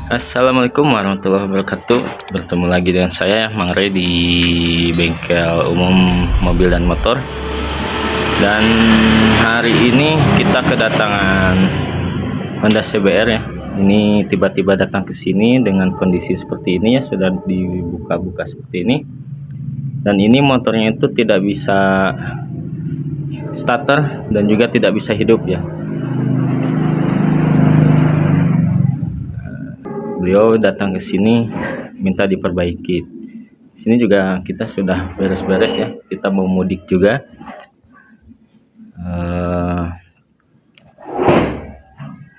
Assalamualaikum warahmatullahi wabarakatuh. Bertemu lagi dengan saya Mang Ray di bengkel umum mobil dan motor. Dan hari ini kita kedatangan Honda CBR ya. Ini tiba-tiba datang ke sini dengan kondisi seperti ini ya, sudah dibuka-buka seperti ini. Dan ini motornya itu tidak bisa starter dan juga tidak bisa hidup ya. Beliau datang ke sini minta diperbaiki. Sini juga kita sudah beres-beres ya. Kita mau mudik juga.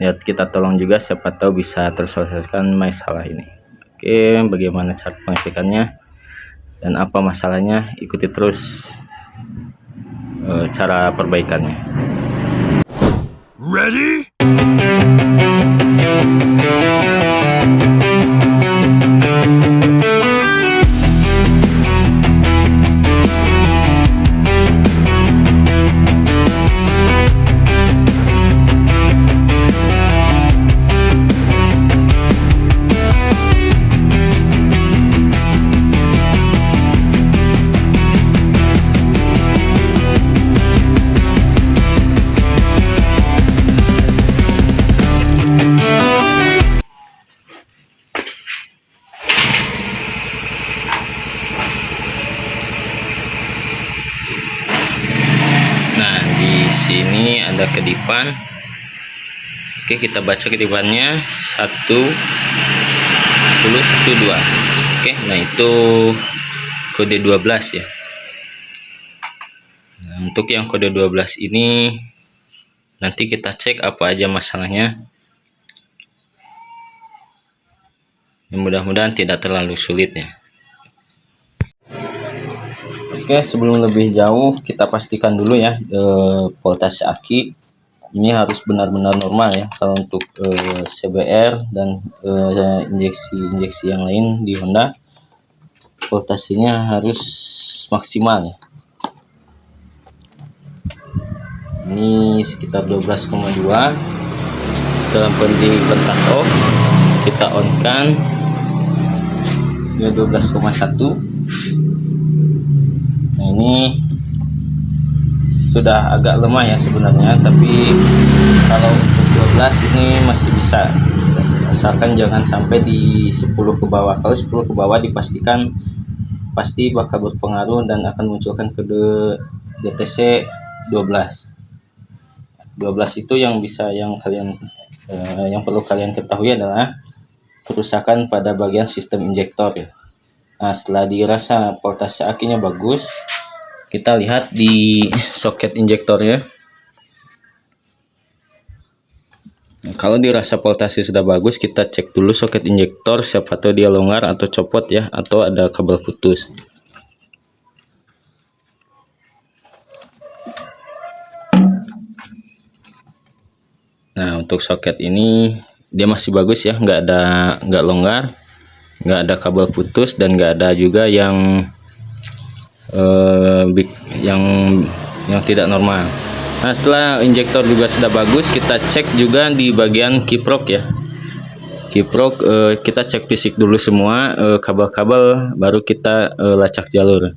Ya kita tolong juga, siapa tahu bisa terselesaikan masalah ini. Oke, bagaimana cara pengecekannya dan apa masalahnya? Ikuti terus cara perbaikannya. Ready? Sini ada kedipan. Oke, kita baca kedipannya 1 2. Oke, nah itu kode 12 ya. Nah, untuk yang kode 12 ini nanti kita cek apa aja masalahnya. Mudah-mudahan tidak terlalu sulit ya. Oke, sebelum lebih jauh kita pastikan dulu ya voltase aki ini harus benar-benar normal ya. Kalau untuk CBR dan injeksi yang lain di Honda, voltasenya harus maksimal ya. Ini sekitar 12,2. Dalam kondisi kontak off kita on kan dia 12,1. Nah, ini sudah agak lemah ya sebenarnya, tapi kalau untuk 12 ini masih bisa, asalkan jangan sampai di 10 ke bawah. Kalau 10 ke bawah dipastikan pasti bakal berpengaruh dan akan munculkan kode DTC 12. 12 itu yang bisa yang perlu kalian ketahui adalah kerusakan pada bagian sistem injektor ya. Nah, setelah dirasa voltase akinya bagus, kita lihat di soket injektornya. Nah, kalau dirasa voltase sudah bagus, kita cek dulu soket injektor, siapa tahu dia longgar atau copot ya, atau ada kabel putus. Nah, untuk soket ini dia masih bagus ya, nggak longgar, nggak ada kabel putus, dan nggak ada juga yang tidak normal. Nah, setelah injektor juga sudah bagus, kita cek juga di bagian kiprok ya. Kiprok kita cek fisik dulu semua kabel-kabel, baru kita lacak jalur.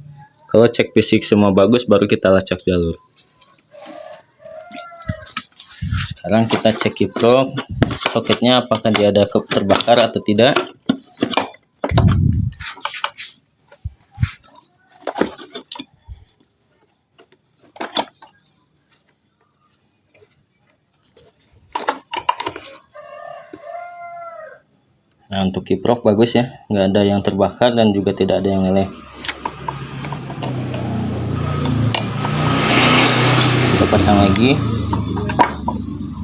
Kalau cek fisik semua bagus, baru kita lacak jalur. Sekarang kita cek kiprok soketnya, apakah dia ada terbakar atau tidak. Nah, untuk kiprok bagus ya, nggak ada yang terbakar dan juga tidak ada yang meleleh. Kita pasang lagi.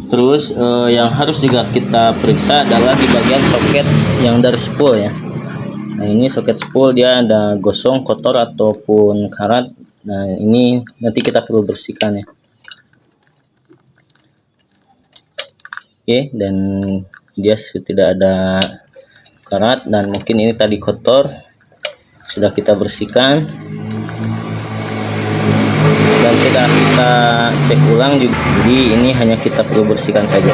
Terus yang harus juga kita periksa adalah di bagian soket yang dari spool ya. Nah, ini soket spool dia ada gosong, kotor ataupun karat. Nah, ini nanti kita perlu bersihkan ya. Oke, dan dia tidak ada karat dan mungkin ini tadi kotor, sudah kita bersihkan dan sudah kita cek ulang juga. Jadi ini hanya kita perlu bersihkan saja.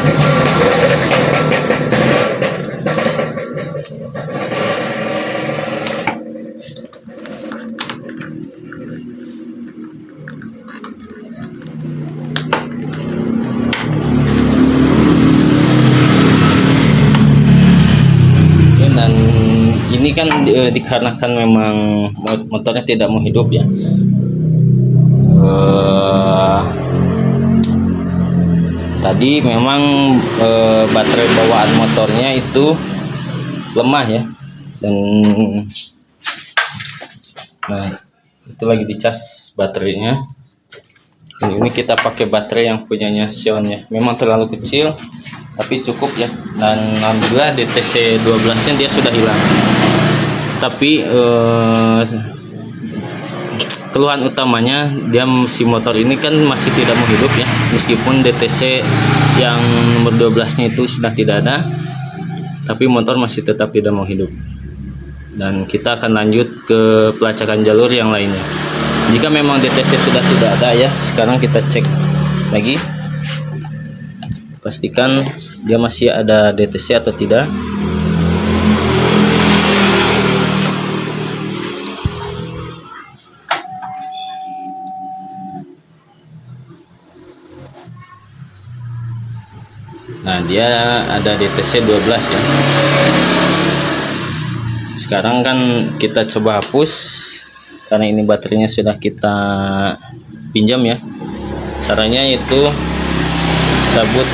ini kan dikarenakan memang motornya tidak mau hidup ya. Tadi memang baterai bawaan motornya itu lemah ya, dan nah itu lagi dicas baterainya. Dan ini kita pakai baterai yang punyanya Xion ya, memang terlalu kecil tapi cukup ya, dan alhamdulillah DTC 12 nya dia sudah hilang. Tapi keluhan utamanya dia si motor ini kan masih tidak mau hidup ya, meskipun DTC yang nomor 12 nya itu sudah tidak ada, tapi motor masih tetap tidak mau hidup. Dan kita akan lanjut ke pelacakan jalur yang lainnya. Jika memang DTC sudah tidak ada ya, sekarang kita cek lagi, pastikan dia masih ada DTC atau tidak. Nah, dia ada DTC 12 ya. Sekarang kan kita coba hapus, karena ini baterainya sudah kita pinjam ya. Caranya itu cabut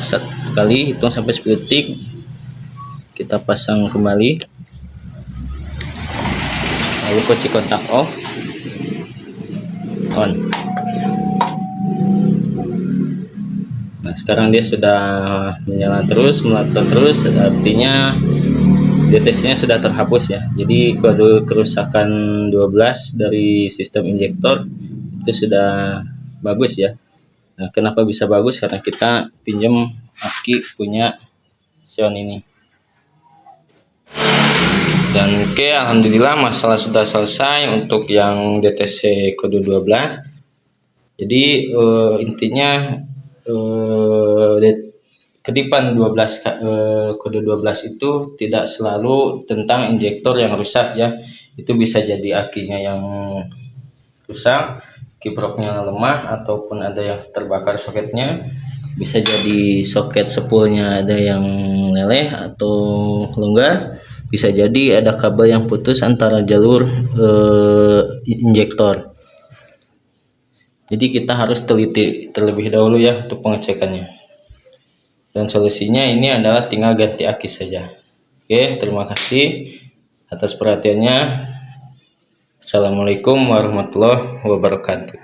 satu kali, hitung sampai 10 detik, kita pasang kembali, lalu kunci kontak off, on. Nah, sekarang dia sudah menyala terus, melatih terus, artinya DTC nya sudah terhapus ya. Jadi kode kerusakan 12 dari sistem injektor itu sudah bagus ya. Nah, kenapa bisa bagus? Karena kita pinjam aki punya Xion ini. Dan oke, alhamdulillah masalah sudah selesai untuk yang DTC kode 12. Jadi intinya kedipan 12 kode 12 itu tidak selalu tentang injektor yang rusak ya. Itu bisa jadi akinya yang rusak, kiproknya lemah, ataupun ada yang terbakar soketnya. Bisa jadi soket spoolnya ada yang leleh atau longgar. Bisa jadi ada kabel yang putus antara jalur injektor. Jadi kita harus teliti terlebih dahulu ya untuk pengecekannya. Dan solusinya ini adalah tinggal ganti aki saja. Oke, terima kasih atas perhatiannya. Assalamualaikum warahmatullahi wabarakatuh.